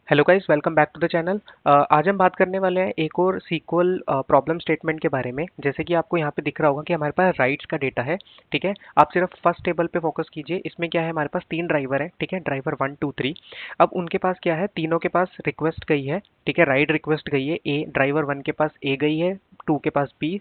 Hello guys, welcome back to the channel. आज हम बात करने वाले हैं एक और सीक्वल प्रॉब्लम स्टेटमेंट के बारे में। जैसे कि आपको यहाँ पे दिख रहा होगा कि हमारे पास राइट्स का डेटा है। ठीक है, आप सिर्फ फर्स्ट टेबल पे फोकस कीजिए। इसमें क्या है, हमारे पास तीन ड्राइवर है। ठीक है, ड्राइवर 1 2 3। अब उनके पास क्या है, तीनों के पास रिक्वेस्ट गई है। ठीक है, राइट रिक्वेस्ट गई है ए, ड्राइवर 1 के पास ए गई है, 2 के पास बी,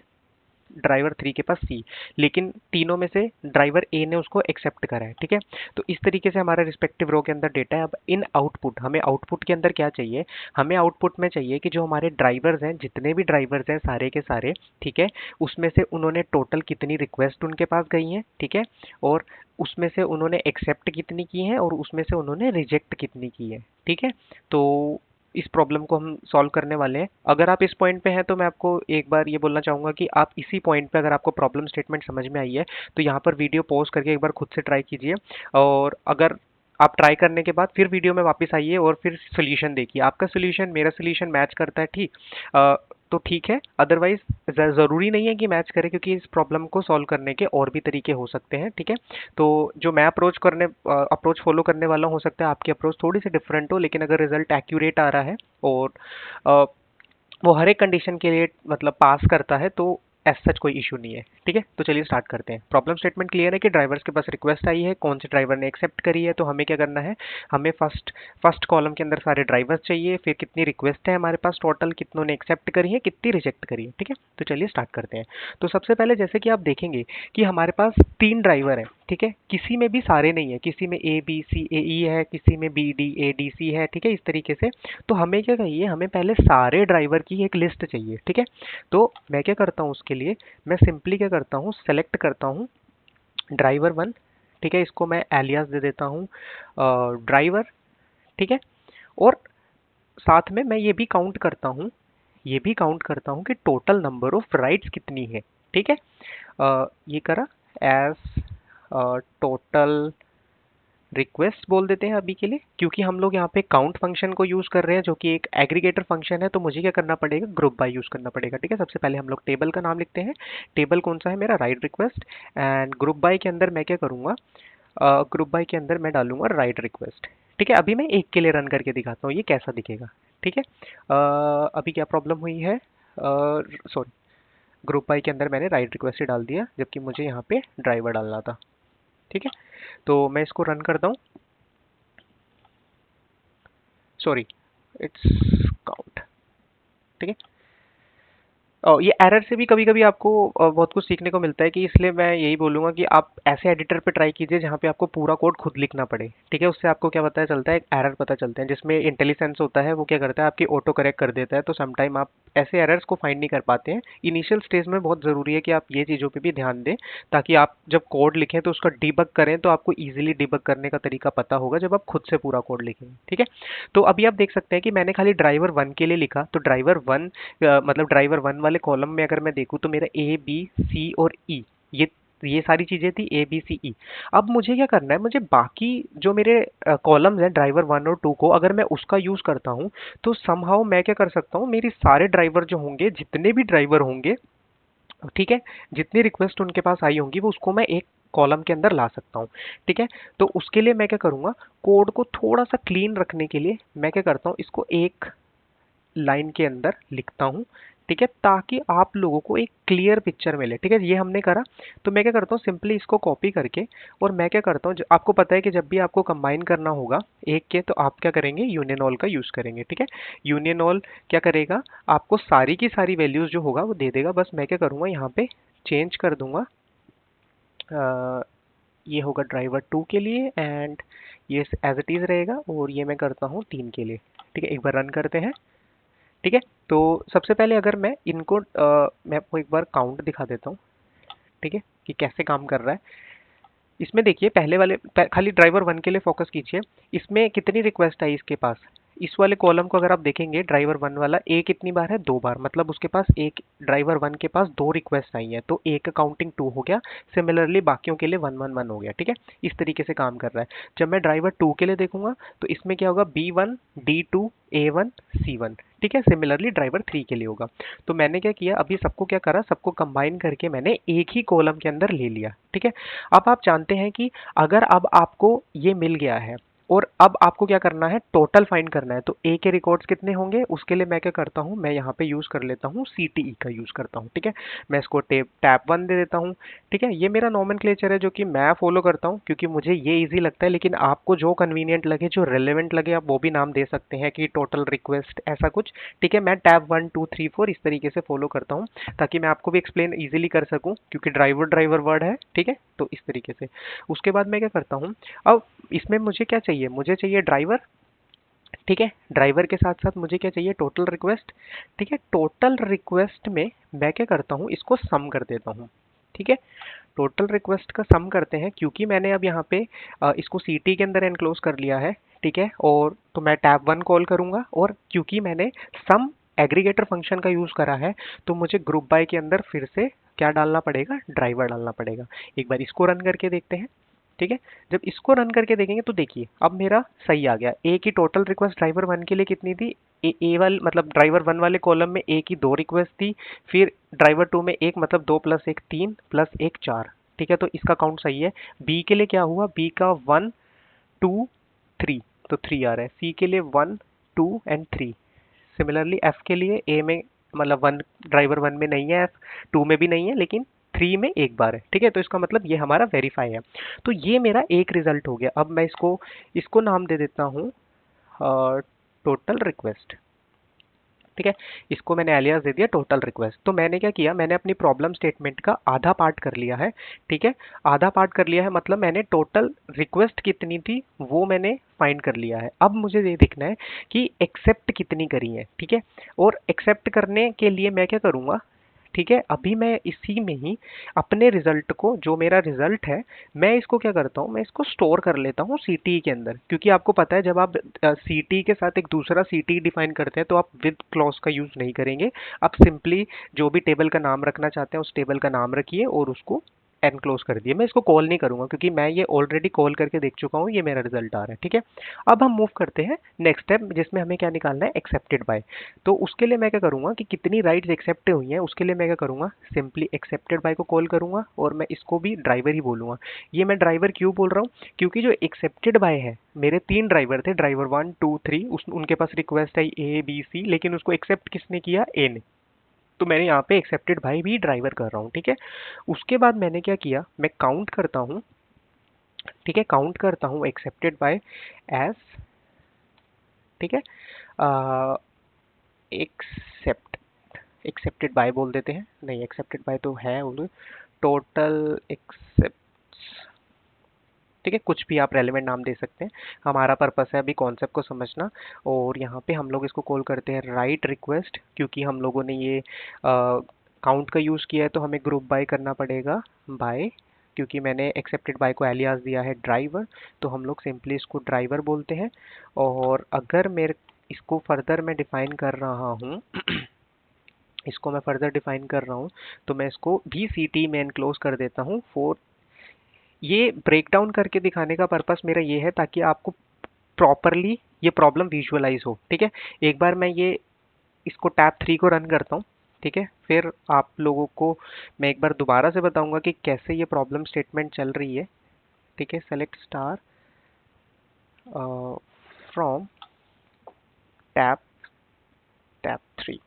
ड्राइवर 3 के पास सी। लेकिन तीनों में से ड्राइवर ए ने उसको एक्सेप्ट करा है। ठीक है, तो इस तरीके से हमारे रिस्पेक्टिव रो के अंदर डेटा है। अब इन आउटपुट, हमें आउटपुट के अंदर क्या चाहिए, हमें आउटपुट में चाहिए कि जो हमारे ड्राइवर्स हैं, जितने भी ड्राइवर्स हैं सारे के सारे, ठीक है, उसमें से उन्होंने टोटल कितनी रिक्वेस्ट उनके पास गई हैं। ठीक है, और उसमें से उन्होंने एक्सेप्ट कितनी की हैं और उसमें से उन्होंने रिजेक्ट कितनी की है। ठीक है, तो इस प्रॉब्लम को हम सॉल्व करने वाले हैं। अगर आप इस पॉइंट पे हैं तो मैं आपको एक बार ये बोलना चाहूँगा कि आप इसी पॉइंट पे, अगर आपको प्रॉब्लम स्टेटमेंट समझ में आई है तो यहाँ पर वीडियो पॉज करके एक बार खुद से ट्राई कीजिए। और अगर आप ट्राई करने के बाद फिर वीडियो में वापस आइए और फिर सोल्यूशन देखिए। आपका सोल्यूशन मेरा सोल्यूशन मैच करता है, ठीक, तो ठीक है। अदरवाइज ज़रूरी नहीं है कि मैच करे, क्योंकि इस प्रॉब्लम को सॉल्व करने के और भी तरीके हो सकते हैं। ठीक है, तो जो मैं अप्रोच फॉलो करने वाला हूँ, हो सकता है आपकी अप्रोच थोड़ी सी डिफरेंट हो, लेकिन अगर रिजल्ट एक्यूरेट आ रहा है और अ, वो हर एक कंडीशन के लिए मतलब पास करता है, तो एज सच कोई इशू नहीं है। ठीक है, तो चलिए स्टार्ट करते हैं। प्रॉब्लम स्टेटमेंट क्लियर है कि ड्राइवर्स के पास रिक्वेस्ट आई है, कौन से ड्राइवर ने एक्सेप्ट करी है। तो हमें क्या करना है, हमें फर्स्ट फर्स्ट कॉलम के अंदर सारे ड्राइवर्स चाहिए, फिर कितनी रिक्वेस्ट है हमारे पास टोटल, कितनों ने एक्सेप्ट करी है, कितनी रिजेक्ट करी है। ठीक है, तो चलिए स्टार्ट करते हैं। तो सबसे पहले जैसे कि आप देखेंगे कि हमारे पास तीन ड्राइवर हैं। ठीक है, किसी में भी सारे नहीं है, किसी में ए बी सी ए ई है, किसी में B D A D C है। ठीक है, इस तरीके से। तो हमें क्या चाहिए, हमें पहले सारे ड्राइवर की एक लिस्ट चाहिए। ठीक है, तो मैं क्या करता हूँ उसके लिए, मैं सिंपली क्या करता हूँ, सेलेक्ट करता हूँ ड्राइवर 1। ठीक है, इसको मैं एलियास दे देता हूँ ड्राइवर। ठीक है, और साथ में मैं ये भी काउंट करता हूँ कि टोटल नंबर ऑफ राइट्स कितनी है। ठीक है, ये करा एज टोटल रिक्वेस्ट बोल देते हैं अभी के लिए, क्योंकि हम लोग यहाँ पे काउंट फंक्शन को यूज कर रहे हैं जो कि एक एग्रीगेटर फंक्शन है। तो मुझे क्या करना पड़ेगा, ग्रुप बाय यूज करना पड़ेगा। ठीक है, सबसे पहले हम लोग टेबल का नाम लिखते हैं। टेबल कौन सा है मेरा, right request. And group by के अंदर मैं क्या करूँगा, ग्रुप बाय के अंदर मैं डालूंगा राइट रिक्वेस्ट। ठीक है, अभी मैं एक के लिए रन करके दिखाता हूँ ये कैसा दिखेगा। ठीक है, अभी क्या प्रॉब्लम हुई है, सॉरी, ग्रुप बाय के अंदर मैंने राइट रिक्वेस्ट ही डाल दिया, जबकि मुझे यहाँ पे ड्राइवर डालना था। ठीक है, तो मैं इसको रन करता हूँ। Sorry, it's count. ठीक है, ये एरर से भी कभी कभी आपको बहुत कुछ सीखने को मिलता है, कि इसलिए मैं यही बोलूंगा कि आप ऐसे एडिटर पे ट्राई कीजिए जहाँ पे आपको पूरा कोड खुद लिखना पड़े। ठीक है, उससे आपको क्या पता चलता है, एक एरर पता चलते हैं जिसमें इंटेलिजेंस होता है, वो क्या करता है, आपकी ऑटो करेक्ट कर देता है। तो समटाइम आप ऐसे एरर्स को फाइंड नहीं कर पाते हैं। इनिशियल स्टेज में बहुत ज़रूरी है कि आप ये चीज़ों पे भी ध्यान दें, ताकि आप जब कोड लिखें तो उसका डिबग करें तो आपको ईजिली डिबग करने का तरीका पता होगा जब आप खुद से पूरा कोड लिखेंगे। ठीक है, तो अभी आप देख सकते हैं कि मैंने खाली ड्राइवर 1 के लिए लिखा। तो ड्राइवर 1 मतलब ड्राइवर 1 वाले कॉलम में अगर मैं देखूँ तो मेरा ए बी सी और ई, ये सारी चीज़ें थी, ए बी सी ई। अब मुझे क्या करना है, मुझे बाकी जो मेरे कॉलम्स हैं ड्राइवर 1 और 2 को, अगर मैं उसका यूज़ करता हूँ तो समहाउ मैं क्या कर सकता हूँ, मेरी सारे ड्राइवर जो होंगे, जितने भी ड्राइवर होंगे, ठीक है, जितनी रिक्वेस्ट उनके पास आई होंगी वो उसको मैं एक कॉलम के अंदर ला सकता हूँ। ठीक है, तो उसके लिए मैं क्या करूँगा, कोड को थोड़ा सा क्लीन रखने के लिए मैं क्या करता हूँ, इसको एक लाइन के अंदर लिखता हूँ। ठीक है, ताकि आप लोगों को एक क्लियर पिक्चर मिले। ठीक है, ये हमने करा। तो मैं क्या करता हूँ, सिंपली इसको कॉपी करके, और मैं क्या करता हूँ, आपको पता है कि जब भी आपको कंबाइन करना होगा एक के, तो आप क्या करेंगे, यूनियन ऑल का यूज़ करेंगे। ठीक है, यूनियन ऑल क्या करेगा, आपको सारी की सारी वैल्यूज़ जो होगा वो दे देगा। बस मैं क्या करूँगा, यहाँ पे चेंज कर दूंगा, ये होगा ड्राइवर 2 के लिए, एंड ये एज इट इज़ रहेगा, और ये मैं करता हूँ 3 के लिए। ठीक है, एक बार रन करते हैं। ठीक है, तो सबसे पहले अगर मैं इनको मैं आपको एक बार काउंट दिखा देता हूँ। ठीक है, कि कैसे काम कर रहा है। इसमें देखिए, खाली ड्राइवर 1 के लिए फोकस कीजिए। इसमें कितनी रिक्वेस्ट आई इसके पास, इस वाले कॉलम को अगर आप देखेंगे, ड्राइवर 1 वाला ए कितनी बार है, 2 बार। मतलब उसके पास एक, ड्राइवर 1 के पास 2 रिक्वेस्ट आई हैं, तो ए का काउंटिंग 2 हो गया। सिमिलरली बाकियों के लिए 1 1 1 हो गया। ठीक है, इस तरीके से काम कर रहा है। जब मैं ड्राइवर 2 के लिए देखूंगा तो इसमें क्या होगा, B1 D2 A1 C1। ठीक है, सिमिलरली ड्राइवर 3 के लिए होगा। तो मैंने क्या किया, अभी सबको क्या करा, सबको कंबाइन करके मैंने एक ही कॉलम के अंदर ले लिया। ठीक है, अब आप जानते हैं कि अगर अब आपको ये मिल गया है, और अब आपको क्या करना है, टोटल फाइंड करना है। तो ए के रिकॉर्ड्स कितने होंगे, उसके लिए मैं क्या करता हूँ, मैं यहाँ पे यूज़ कर लेता हूँ CTE का यूज़ करता हूँ, ठीक है। मैं इसको टैब 1 दे देता हूँ, ठीक है। ये मेरा नॉमेनक्लेचर है जो कि मैं फॉलो करता हूँ क्योंकि मुझे ये इजी लगता है, लेकिन आपको जो कन्वीनियंट लगे, जो रेलेवेंट लगे, आप वो भी नाम दे सकते हैं कि टोटल रिक्वेस्ट ऐसा कुछ, ठीक है। मैं टैब 1 2 3 4 इस तरीके से फॉलो करता हूँ ताकि मैं आपको भी एक्सप्लेन ईजिली कर सकूँ, क्योंकि ड्राइवर ड्राइवर वर्ड है, ठीक है। तो इस तरीके से उसके बाद मैं क्या करता हूँ, अब इसमें मुझे क्या चाहिए, मुझे चाहिए ड्राइवर, ठीक है। ड्राइवर के साथ साथ मुझे क्या चाहिए, टोटल रिक्वेस्ट, ठीक है। टोटल रिक्वेस्ट में मैं क्या करता हूँ, इसको सम कर देता हूँ, ठीक है। टोटल रिक्वेस्ट का सम करते हैं क्योंकि मैंने अब यहाँ पे इसको सीटी के अंदर एनक्लोज कर लिया है, ठीक है। और तो मैं टैब 1 कॉल करूंगा, और क्योंकि मैंने सम एग्रीगेटर फंक्शन का यूज करा है तो मुझे ग्रुप बाय के अंदर फिर से क्या डालना पड़ेगा, ड्राइवर डालना पड़ेगा। एक बार इसको रन करके देखते हैं, ठीक है। जब इसको रन करके देखेंगे तो देखिए अब मेरा सही आ गया। ए की टोटल रिक्वेस्ट ड्राइवर 1 के लिए कितनी थी, ए वाले मतलब ड्राइवर 1 वाले कॉलम में ए की 2 रिक्वेस्ट थी, फिर ड्राइवर 2 में एक, मतलब 2 + 1 3 + 1 4, ठीक है। तो इसका काउंट सही है। बी के लिए क्या हुआ, बी का 1 2 3, तो 3 आ रहा है। सी के लिए 1 2 एंड 3। सिमिलरली एफ के लिए ए में मतलब 1 ड्राइवर 1 में नहीं है, एफ 2 में भी नहीं है, लेकिन 3 में एक बार है, ठीक है। तो इसका मतलब ये हमारा वेरीफाई है। तो ये मेरा एक रिजल्ट हो गया। अब मैं इसको इसको नाम दे देता हूँ टोटल रिक्वेस्ट, ठीक है। इसको मैंने एलियास दे दिया टोटल रिक्वेस्ट। तो मैंने क्या किया, मैंने अपनी प्रॉब्लम स्टेटमेंट का आधा पार्ट कर लिया है, ठीक है। आधा पार्ट कर लिया है मतलब मैंने टोटल रिक्वेस्ट कितनी थी वो मैंने फाइंड कर लिया है। अब मुझे ये देखना है कि एक्सेप्ट कितनी करी है, ठीक है। और एक्सेप्ट करने के लिए मैं क्या करूँगा, ठीक है। अभी मैं इसी में ही अपने रिजल्ट को, जो मेरा रिजल्ट है, मैं इसको क्या करता हूँ, मैं इसको स्टोर कर लेता हूँ सीटी के अंदर। क्योंकि आपको पता है जब आप सीटी के साथ एक दूसरा सीटी डिफाइन करते हैं तो आप विद क्लॉज का यूज नहीं करेंगे। आप सिंपली जो भी टेबल का नाम रखना चाहते हैं उस टेबल का नाम रखिए और उसको एनक्लोज कर दिए। मैं इसको कॉल नहीं करूंगा क्योंकि मैं ये ऑलरेडी कॉल करके देख चुका हूँ, ये मेरा रिजल्ट आ रहा है, ठीक है। अब हम मूव करते हैं नेक्स्ट स्टेप, जिसमें हमें क्या निकालना है, एक्सेप्टेड बाय। तो उसके लिए मैं क्या करूंगा कि कितनी राइट्स एक्सेप्ट हुई हैं, उसके लिए मैं क्या करूंगा, सिंपली एक्सेप्टेड बाय को कॉल करूंगा और मैं इसको भी ड्राइवर ही बोलूंगा। ये मैं ड्राइवर क्यों बोल रहा हूँ, क्योंकि जो एक्सेप्टेड बाय है, मेरे 3 ड्राइवर थे, ड्राइवर 1 2 3, उनके पास request I A B C, लेकिन उसको एक्सेप्ट किसने किया, ए ने। तो मैंने यहाँ पे एक्सेप्टेड बाय भी ड्राइवर कर रहा हूँ, ठीक है। उसके बाद मैंने क्या किया, मैं काउंट करता हूँ, ठीक है। काउंट करता हूँ एक्सेप्टेड बाय एस, ठीक है। एक्सेप्ट एक्सेप्टेड बाय बोल देते हैं, नहीं एक्सेप्टेड बाय तो है, टोटल एक्सेप्ट, ठीक है। कुछ भी आप रेलेवेंट नाम दे सकते हैं, हमारा पर्पस है अभी कॉन्सेप्ट को समझना। और यहाँ पे हम लोग इसको कॉल करते हैं राइट रिक्वेस्ट, क्योंकि हम लोगों ने ये काउंट का यूज़ किया है तो हमें ग्रुप बाय करना पड़ेगा बाय, क्योंकि मैंने एक्सेप्टेड बाय को एलियास दिया है ड्राइवर, तो हम लोग सिंपली इसको ड्राइवर बोलते हैं। और अगर मेरे इसको फर्दर मैं डिफाइन कर रहा हूँ इसको मैं फर्दर डिफाइन कर रहा हूँ तो मैं इसको भी सी टी में एनक्लोज कर देता हूँ। फोर, ये ब्रेक डाउन करके दिखाने का पर्पस मेरा ये है ताकि आपको प्रॉपरली ये प्रॉब्लम विजुअलाइज हो, ठीक है। एक बार मैं ये इसको टैब 3 को रन करता हूँ, ठीक है। फिर आप लोगों को मैं एक बार दोबारा से बताऊंगा कि कैसे ये प्रॉब्लम स्टेटमेंट चल रही है, ठीक है। Select star from tab tab 3,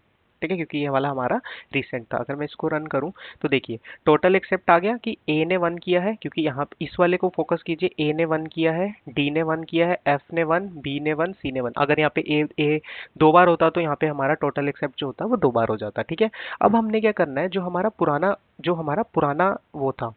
ठीक है, क्योंकि ये वाला हमारा रिसेंट था। अगर मैं इसको रन करूं तो देखिए टोटल एक्सेप्ट आ गया कि ए ने 1 किया है, क्योंकि यहाँ इस वाले को फोकस कीजिए, ए ने 1 किया है, डी ने 1 किया है, एफ ने 1, बी ने 1, सी ने 1। अगर यहाँ पे ए 2 बार होता तो यहाँ पे हमारा टोटल एक्सेप्ट जो होता वो 2 बार हो जाता, ठीक है। अब हमने क्या करना है, जो हमारा पुराना वो था,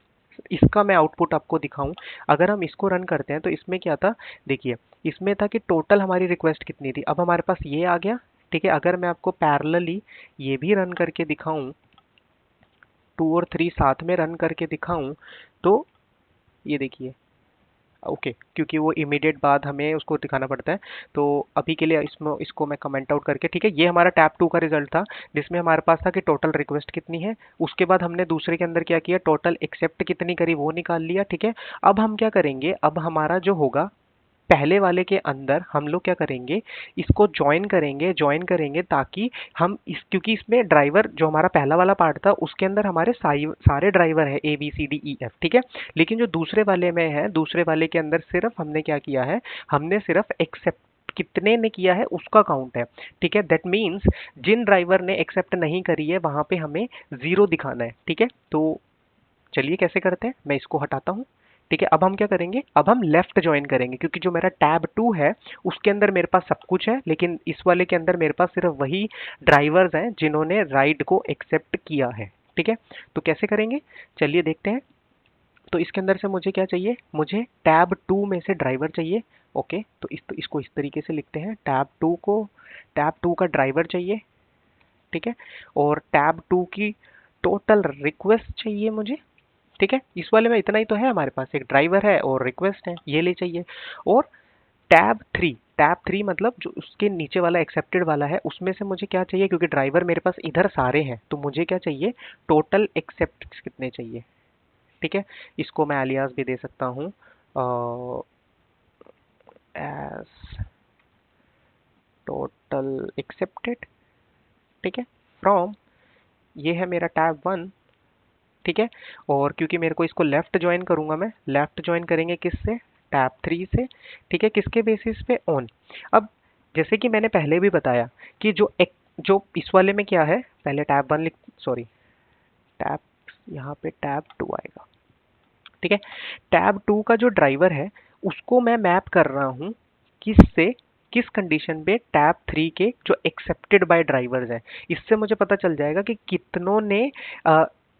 इसका मैं आउटपुट आपको दिखाऊं। अगर हम इसको रन करते हैं तो इसमें क्या था, देखिए इसमें था कि टोटल हमारी रिक्वेस्ट कितनी थी। अब हमारे पास ये आ गया, ठीक है। अगर मैं आपको पैरेलली ये भी रन करके दिखाऊं, 2 और 3 साथ में रन करके दिखाऊं, तो ये देखिए, ओके, क्योंकि वो इमीडिएट बाद हमें उसको दिखाना पड़ता है। तो अभी के लिए इसमें इसको मैं कमेंट आउट करके, ठीक है। ये हमारा टैब 2 का रिजल्ट था जिसमें हमारे पास था कि टोटल रिक्वेस्ट कितनी है। उसके बाद हमने दूसरे के अंदर क्या किया, टोटल एक्सेप्ट कितनी करी वो निकाल लिया, ठीक है। अब हम क्या करेंगे, अब हमारा जो होगा पहले वाले के अंदर हम लोग क्या करेंगे, इसको ज्वाइन करेंगे ताकि हम इस, क्योंकि इसमें ड्राइवर जो हमारा पहला वाला पार्ट था उसके अंदर हमारे सारे ड्राइवर है ABCDEF, ठीक है। लेकिन जो दूसरे वाले में है, दूसरे वाले के अंदर सिर्फ हमने क्या किया है, हमने सिर्फ एक्सेप्ट कितने ने किया है उसका काउंट है, ठीक है। दैट मीन्स जिन ड्राइवर ने एक्सेप्ट नहीं करी है वहां पे हमें 0 दिखाना है, ठीक है। तो चलिए कैसे करते हैं, मैं इसको हटाता हूँ, ठीक है। अब हम क्या करेंगे, अब हम लेफ्ट ज्वाइन करेंगे, क्योंकि जो मेरा टैब 2 है उसके अंदर मेरे पास सब कुछ है, लेकिन इस वाले के अंदर मेरे पास सिर्फ वही ड्राइवर्स हैं जिन्होंने राइड को एक्सेप्ट किया है, ठीक है। तो कैसे करेंगे, चलिए देखते हैं। तो इसके अंदर से मुझे क्या चाहिए, मुझे टैब 2 में से ड्राइवर चाहिए। ओके, तो इसको इस तरीके से लिखते हैं, टैब 2 का ड्राइवर चाहिए, ठीक है। और टैब 2 की टोटल रिक्वेस्ट चाहिए मुझे, ठीक है। इस वाले में इतना ही तो है, हमारे पास एक ड्राइवर है और रिक्वेस्ट है, ये ले चाहिए। और टैब 3 मतलब जो उसके नीचे वाला एक्सेप्टेड वाला है उसमें से मुझे क्या चाहिए, क्योंकि ड्राइवर मेरे पास इधर सारे हैं तो मुझे क्या चाहिए, टोटल एक्सेप्ट कितने चाहिए, ठीक है। इसको मैं अलियास भी दे सकता हूँ एज टोटल एक्सेप्टेड, ठीक है, फ्रॉम, ये है मेरा टैब 1, ठीक है। और क्योंकि मेरे को इसको लेफ्ट ज्वाइन करूंगा, मैं लेफ्ट ज्वाइन करेंगे किससे, टैब 3 से, ठीक है। किसके बेसिस पे, ऑन। अब जैसे कि मैंने पहले भी बताया कि जो इस वाले में क्या है, पहले टैब 1 लिख, सॉरी टैब, यहाँ पे टैब 2 आएगा, ठीक है। टैब 2 का जो ड्राइवर है उसको मैं मैप कर रहा हूँ किससे, किस कंडीशन पे, टैब 3 के जो एक्सेप्टेड बाय ड्राइवर्स है। इससे मुझे पता चल जाएगा कि कितनों ने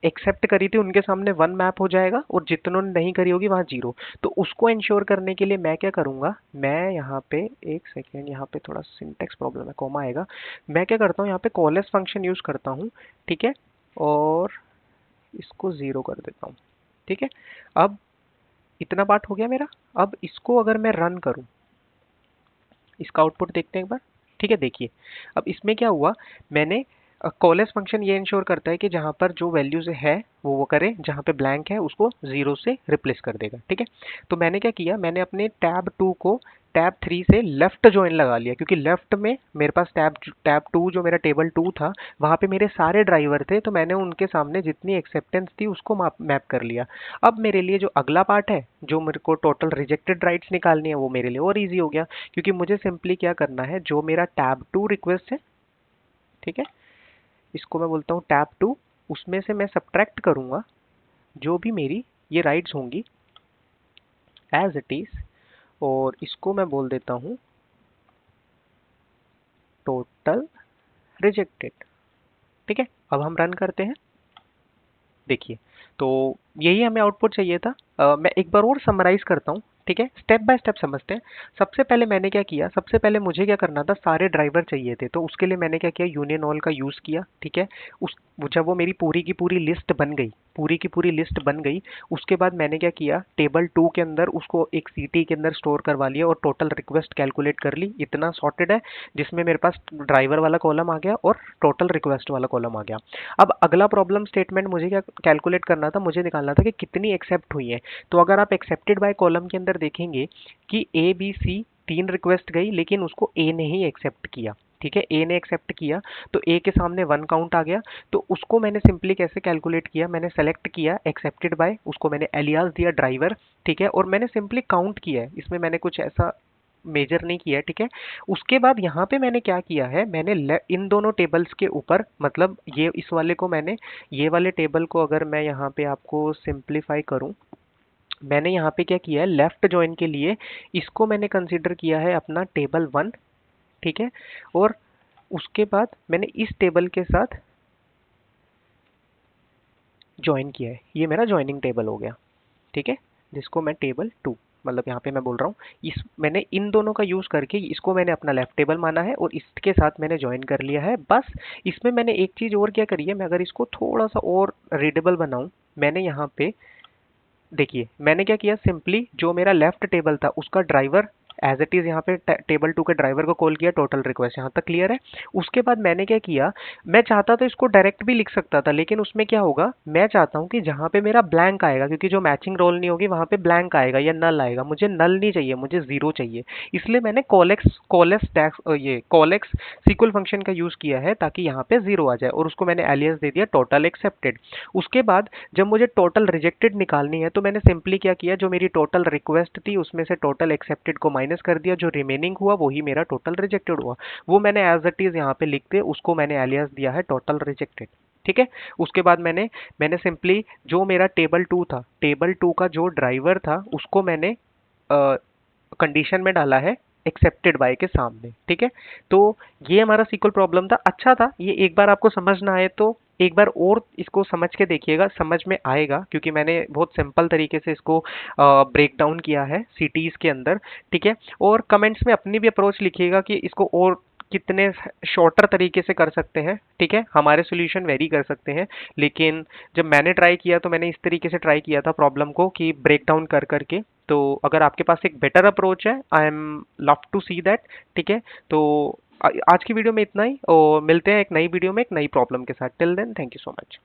एक्सेप्ट करी थी उनके सामने 1 मैप हो जाएगा और जितनों ने नहीं करी होगी वहाँ 0। तो उसको इंश्योर करने के लिए मैं क्या करूँगा, मैं यहाँ पे एक सेकेंड, यहाँ पे थोड़ा सिंटेक्स प्रॉब्लम है, कॉमा आएगा। मैं क्या करता हूँ, यहाँ पे कॉलेस फंक्शन यूज़ करता हूँ, ठीक है। और इसको 0 कर देता हूँ, ठीक है। अब इतना पार्ट हो गया मेरा। अब इसको अगर मैं रन करूं, इसका आउटपुट देखते हैं एक बार, ठीक है। देखिए अब इसमें क्या हुआ, मैंने कॉलेज फंक्शन ये इंश्योर करता है कि जहां पर जो वैल्यूज है वो करे, जहां पे ब्लैंक है उसको 0 से रिप्लेस कर देगा, ठीक है। तो मैंने क्या किया, मैंने अपने टैब 2 को टैब 3 से लेफ्ट ज्वाइन लगा लिया, क्योंकि लेफ्ट में मेरे पास टैब 2 जो मेरा टेबल 2 था वहां पे मेरे सारे ड्राइवर थे, तो मैंने उनके सामने जितनी एक्सेप्टेंस थी उसको मैप कर लिया। अब मेरे लिए जो अगला पार्ट है, जो मेरे को टोटल रिजेक्टेड राइट्स निकालनी है, वो मेरे लिए और इजी हो गया, क्योंकि मुझे सिंपली क्या करना है, जो मेरा टैब 2 रिक्वेस्ट है, ठीक है, इसको मैं बोलता हूँ टैब 2, उसमें से मैं सब्ट्रैक्ट करूंगा जो भी मेरी ये राइट्स होंगी एज इट इज, और इसको मैं बोल देता हूँ टोटल रिजेक्टेड, ठीक है। अब हम रन करते हैं, देखिए तो यही हमें आउटपुट चाहिए था। मैं एक बार और समराइज करता हूँ, ठीक है, स्टेप बाय स्टेप समझते हैं। सबसे पहले मैंने क्या किया, सबसे पहले मुझे क्या करना था, सारे ड्राइवर चाहिए थे, तो उसके लिए मैंने क्या किया, यूनियन ऑल का यूज़ किया, ठीक है। उस जब वो मेरी पूरी की पूरी लिस्ट बन गई, पूरी की पूरी लिस्ट बन गई, उसके बाद मैंने क्या किया, टेबल 2 के अंदर उसको एक सीटी के अंदर स्टोर करवा लिया और टोटल रिक्वेस्ट कैलकुलेट कर ली। इतना सॉर्टेड है, जिसमें मेरे पास ड्राइवर वाला कॉलम आ गया और टोटल रिक्वेस्ट वाला कॉलम आ गया। अब अगला प्रॉब्लम स्टेटमेंट मुझे क्या कैलकुलेट करना था, मुझे निकालना था कि कितनी एक्सेप्ट हुई है। तो अगर आप एक्सेप्टेड बाय कॉलम के अंदर देखेंगे कि ABC 3 रिक्वेस्ट गई, लेकिन उसको A ने ही एक्सेप्ट किया, ठीक है, A ने एक्सेप्ट किया, तो A के सामने 1 काउंट आ गया। तो उसको मैंने सिंपली कैसे कैलकुलेट किया, मैंने सेलेक्ट किया एक्सेप्टेड बाय, उसको मैंने एलियास दिया ड्राइवर, ठीक है, और मैंने सिंपली काउंट किया है, इसमें मैंने कुछ ऐसा मेजर नहीं किया है, ठीक है। उसके बाद यहाँ पे मैंने क्या किया है, मैंने इन दोनों टेबल्स के ऊपर, मतलब ये इस वाले को मैंने, ये वाले टेबल को अगर मैं यहाँ पे आपको सिंप्लीफाई करूँ, मैंने यहाँ पे क्या किया है, लेफ्ट ज्वाइन के लिए इसको मैंने कंसीडर किया है अपना टेबल 1, ठीक है। और उसके बाद मैंने इस टेबल के साथ ज्वाइन किया है, ये मेरा ज्वाइनिंग टेबल हो गया, ठीक है, जिसको मैं टेबल 2, मतलब यहाँ पे मैं बोल रहा हूँ, इस मैंने इन दोनों का यूज़ करके इसको मैंने अपना लेफ्ट टेबल माना है और इसके साथ मैंने ज्वाइन कर लिया है। बस इसमें मैंने एक चीज़ और क्या करी है, मैं अगर इसको थोड़ा सा और रीडेबल बनाऊँ, मैंने यहाँ पे देखिए मैंने क्या किया, सिंपली जो मेरा लेफ्ट टेबल था उसका ड्राइवर एज इट इज़ यहाँ पे टेबल 2 के ड्राइवर को कॉल किया, टोटल रिक्वेस्ट, यहाँ तक क्लियर है। उसके बाद मैंने क्या किया, मैं चाहता तो इसको डायरेक्ट भी लिख सकता था, लेकिन उसमें क्या होगा, मैं चाहता हूँ कि जहाँ पे मेरा ब्लैंक आएगा, क्योंकि जो मैचिंग रोल नहीं होगी वहाँ पे ब्लैंक आएगा या नल आएगा, मुझे नल नहीं चाहिए, मुझे जीरो चाहिए। इसलिए मैंने कॉलेक्स सीक्वल फंक्शन का यूज किया है ताकि यहाँ पे जीरो आ जाए, और उसको मैंने एलियस दे दिया टोटल एक्सेप्टेड। उसके बाद जब मुझे टोटल रिजेक्टेड निकालनी है तो मैंने सिंपली क्या किया, जो मेरी टोटल रिक्वेस्ट थी उसमें से टोटल एक्सेप्टेड को माइनस कर दिया, जो रिमेनिंग हुआ वही मेरा टोटल रिजेक्टेड हुआ। वो मैंने एज इट इज यहाँ पे लिख के उसको मैंने एलियस दिया है टोटल रिजेक्टेड। ठीक है। उसके बाद मैंने मैंने सिंपली जो मेरा टेबल 2 था, टेबल 2 का जो ड्राइवर था उसको मैंने कंडीशन में डाला है एक्सेप्टेड बाय के सामने। ठीक है। तो ये हमारा सीक्वल प्रॉब्लम था, अच्छा था ये। एक बार आपको समझ ना आए तो एक बार और इसको समझ के देखिएगा, समझ में आएगा, क्योंकि मैंने बहुत सिंपल तरीके से इसको ब्रेक डाउन किया है सिटीज के अंदर। ठीक है। और कमेंट्स में अपनी भी अप्रोच लिखिएगा कि इसको और कितने शॉर्टर तरीके से कर सकते हैं। ठीक है। हमारे सॉल्यूशन वेरी कर सकते हैं, लेकिन जब मैंने ट्राई किया तो मैंने इस तरीके से ट्राई किया था प्रॉब्लम को कि ब्रेक डाउन कर करके। तो अगर आपके पास एक बेटर अप्रोच है, I am love to see that. ठीक है। तो आज की वीडियो में इतना ही, और मिलते हैं एक नई वीडियो में एक नई प्रॉब्लम के साथ। Till then, thank you so much.